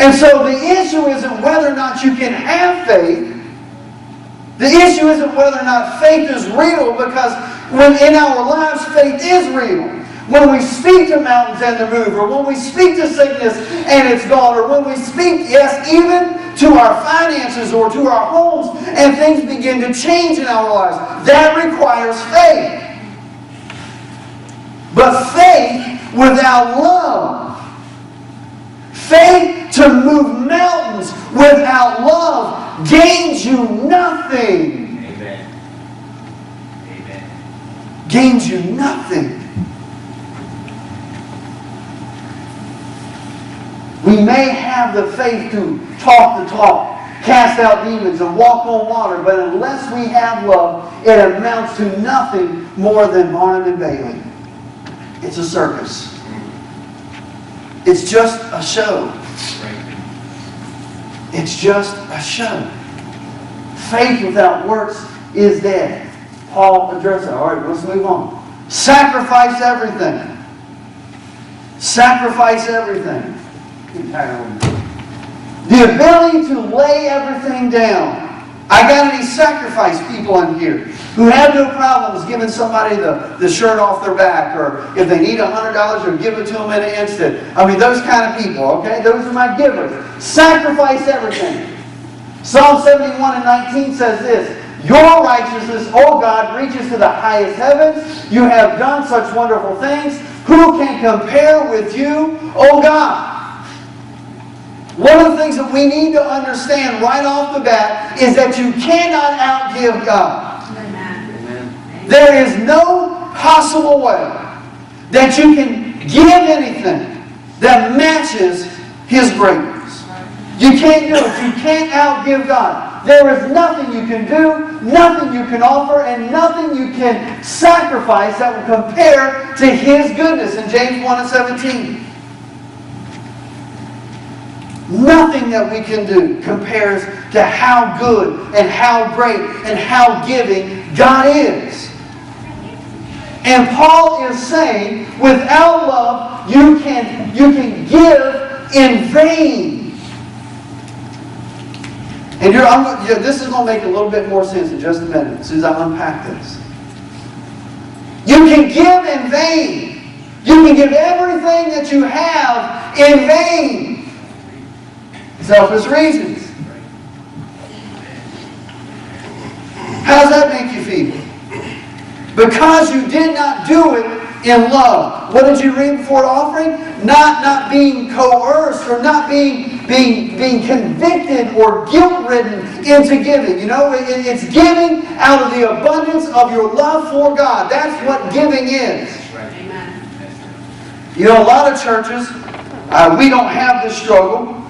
And so the issue isn't whether or not you can have faith. The issue isn't whether or not faith is real, because when in our lives faith is real. When we speak to mountains and they move, or when we speak to sickness and it's gone, or when we speak, yes, even to our finances or to our homes, and things begin to change in our lives, that requires faith. But faith without love, faith to move mountains without love, gains you nothing. Amen. Amen. Gains you nothing. We may have the faith to talk the talk, cast out demons, and walk on water, but unless we have love, it amounts to nothing more than Barnum and Bailey. It's a circus. It's just a show. It's just a show. Faith without works is dead. Paul addressed that. All right, let's move on. Sacrifice everything. Sacrifice everything. The ability to lay everything down. I got any sacrifice people in here who have no problems giving somebody the shirt off their back, or if they need $100 or give it to them in an instant. I mean, those kind of people, okay? Those are my givers. Sacrifice everything. Psalm 71:19 says this: Your righteousness, O God, reaches to the highest heavens. You have done such wonderful things. Who can compare with you, O God? One of the things that we need to understand right off the bat is that you cannot outgive God. Amen. There is no possible way that you can give anything that matches His greatness. You can't do it. You can't outgive God. There is nothing you can do, nothing you can offer, and nothing you can sacrifice that will compare to His goodness in James 1:17. Nothing that we can do compares to how good and how great and how giving God is. And Paul is saying, without love, you can give in vain. And this is going to make a little bit more sense in just a minute as soon as I unpack this. You can give in vain. You can give everything that you have in vain. Selfish reasons. How does that make you feel? Because you did not do it in love. What did you read before the offering? Not being coerced, or not being convicted or guilt-ridden into giving. You know, it's giving out of the abundance of your love for God. That's what giving is. Amen. You know, a lot of churches, we don't have this struggle.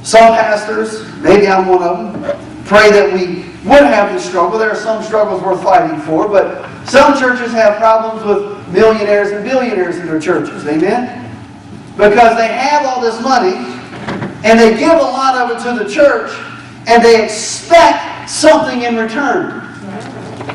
Some pastors, maybe I'm one of them, pray that we would have this struggle. There are some struggles worth fighting for, but some churches have problems with millionaires and billionaires in their churches. Amen? Because they have all this money, and they give a lot of it to the church, and they expect something in return.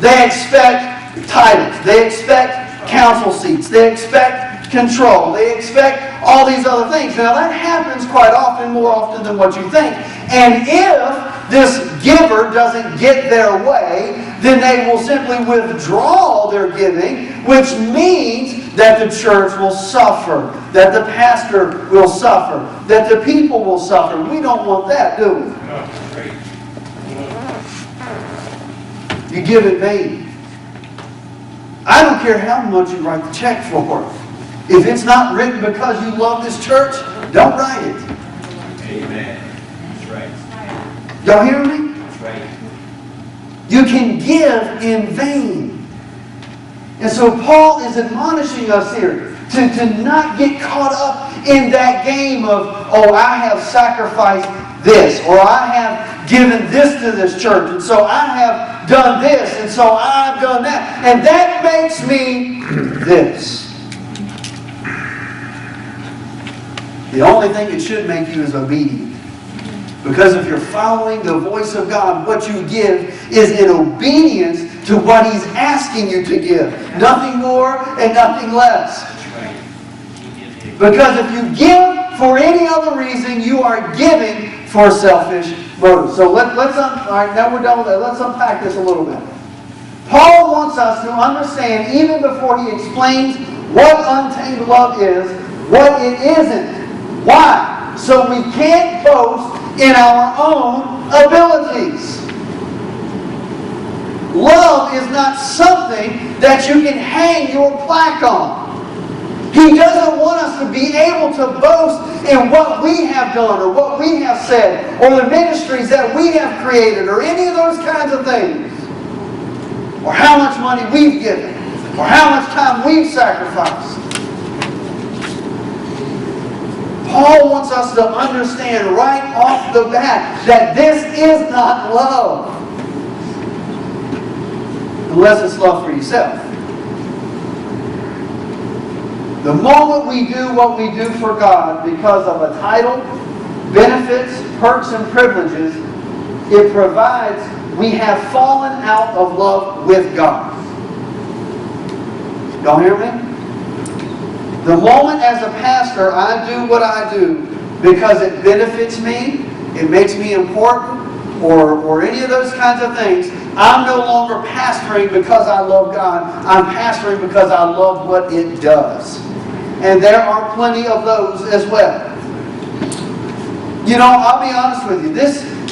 They expect titles. They expect council seats. They expect control. They expect all these other things. Now that happens quite often, more often than what you think. And if this giver doesn't get their way, then they will simply withdraw their giving, which means that the church will suffer, that the pastor will suffer, that the people will suffer. We don't want that, do we? You give in vain. I don't care how much you write the check for. If it's not written because you love this church, don't write it. Amen. That's right. Y'all hear me? That's right. You can give in vain. And so Paul is admonishing us here to not get caught up in that game of, oh, I have sacrificed this, or I have given this to this church, and so I have done this, and so I've done that, and that makes me this. The only thing it should make you is obedient. Because if you're following the voice of God, what you give is in obedience to what He's asking you to give. Nothing more and nothing less. Because if you give for any other reason you are giving for selfish motives. So all right, now we're done with that. Let's unpack this a little bit. Paul wants us to understand, even before he explains what untamed love is, what it isn't. Why? So we can't boast in our own abilities. Love is not something that you can hang your plaque on. He doesn't want us to be able to boast in what we have done or what we have said or the ministries that we have created or any of those kinds of things. Or how much money we've given. Or how much time we've sacrificed. Paul wants us to understand right off the bat that this is not love. Unless it's love for yourself. The moment we do what we do for God because of a title, benefits, perks, and privileges, it provides we have fallen out of love with God. Y'all hear me? The moment as a pastor I do what I do because it benefits me, it makes me important, or any of those kinds of things, I'm no longer pastoring because I love God. I'm pastoring because I love what it does. And there are plenty of those as well. You know, I'll be honest with you.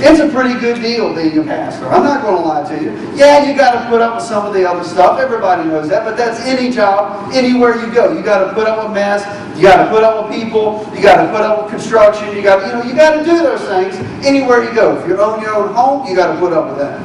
It's a pretty good deal being a pastor. I'm not going to lie to you. Yeah, you got to put up with some of the other stuff. Everybody knows that. But that's any job, anywhere you go. You got to put up with mess. You got to put up with people. You got to put up with construction. You got to do those things anywhere you go. If you own your own home, you got to put up with that.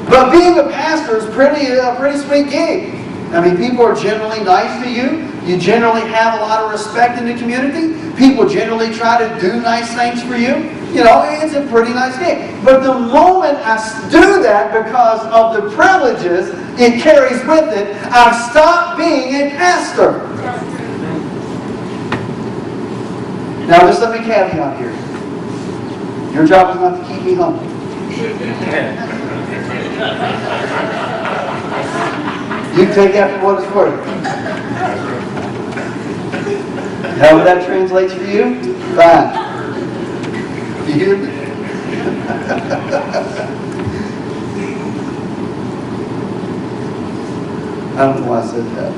But being a pastor is a pretty sweet gig. I mean, people are generally nice to you. You generally have a lot of respect in the community. People generally try to do nice things for you. You know, it's a pretty nice gig. But the moment I do that because of the privileges it carries with it, I've stopped being a pastor. Now, just let me caveat here. Your job is not to keep me humble. You can take that for what it's worth. However that translates for you, fine. You hear me? I don't know why I said that.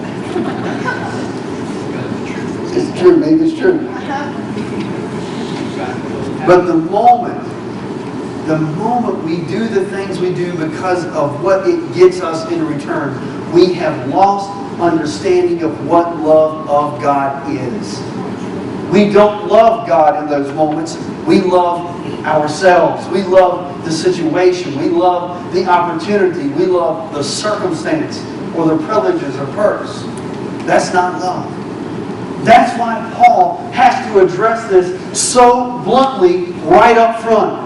It's true, maybe it's true. But the moment we do the things we do because of what it gets us in return, we have lost understanding of what love of God is. We don't love God in those moments. We love ourselves. We love the situation. We love the opportunity. We love the circumstance or the privileges or perks. That's not love. That's why Paul has to address this so bluntly right up front.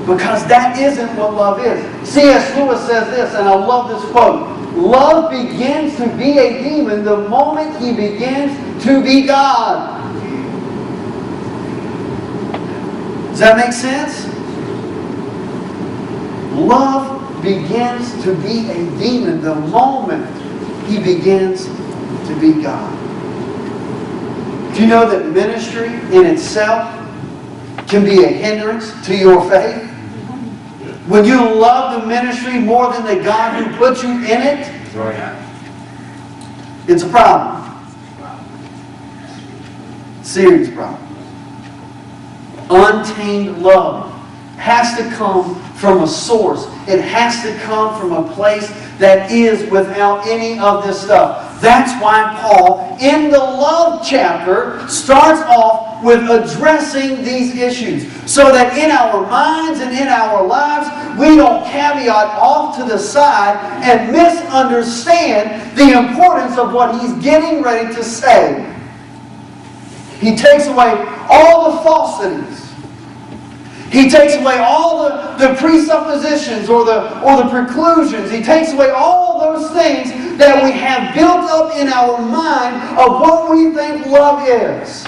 Because that isn't what love is. C.S. Lewis says this, and I love this quote. Love begins to be a demon the moment he begins to be God. Does that make sense? Love begins to be a demon the moment he begins to be God. Do you know that ministry in itself can be a hindrance to your faith? When you love the ministry more than the God who put you in it, it's a problem. Serious problem. Untamed love has to come from a source. It has to come from a place that is without any of this stuff. That's why Paul, in the love chapter, starts off with addressing these issues. So that in our minds and in our lives, we don't caveat off to the side and misunderstand the importance of what he's getting ready to say. He takes away all the falsities. He takes away all the presuppositions or the preclusions. He takes away all those things that we have built up in our mind of what we think love is.